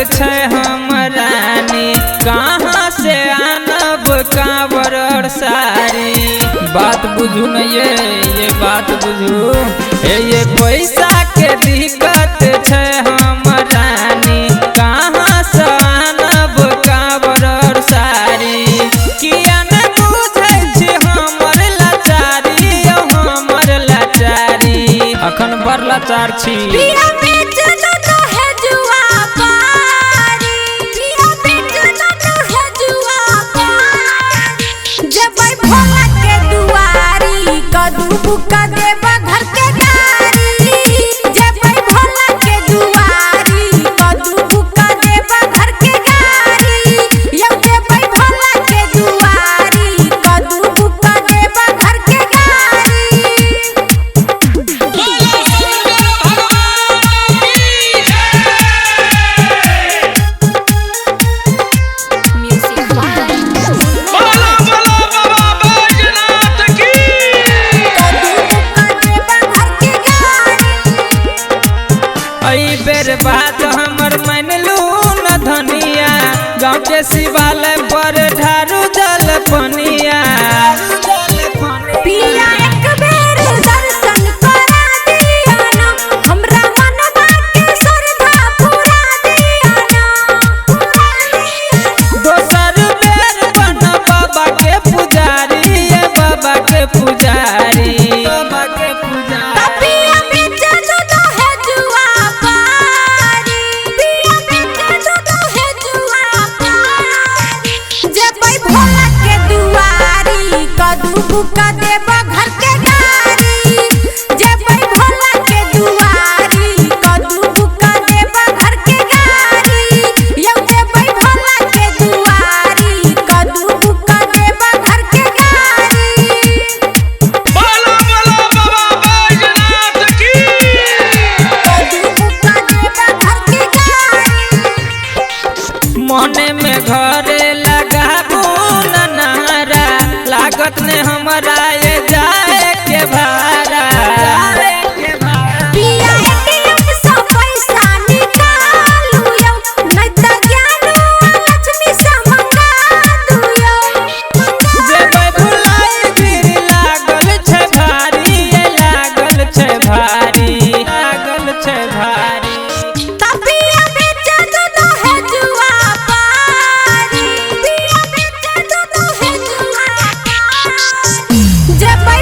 छे हमरानी, कहाँ से आनब कांवर और सारी। बात बुझू न ये बात बुझू, ये पैसा के दिक्कत छे हमरानी, कहाँ से आनब कांवर और सारी। किया न बुझै छी हमर लाचारी, हमर लाचारी अखन बड़ लाचार छी। बेर बात हमर मानलू न धनिया, गाँव के शिवालय पर ढारू जल पनिया। पिया एक बेर दर्शन करा दिया ना, हमरा मनवा के श्रद्धा पूरा दिया ना। दोसर बेर बन बाबा के पुजारी, ये बाबा के पुजारी, बाबा के पुजारी। बुका देबा घर के गारी, जेबै भोला के दुआरी। कदू बुका देबा घर के गारी, यौ जेबै भोला के दुआरी। कदू बुका देबा घर के गारी। बोलो बोलो बाबा बैजनाथ की। कदू बुका देबा घर के गारी। मोने में घरे लगाबू न नारा, लागत ने हमरा ये जाए के भाड़ा। पिया एटीएम से पैसा निकालू यौ, नै त ज्ञानू लक्ष्मी से मंगा दू यौ। जेबै भुलाई गिर लागल छै भारी, ये लागल छै भारी, लागल छै भारी। पिया बेचा दो है जुआ पारी, पिया बेचा दो है जुआ पारी। जेबै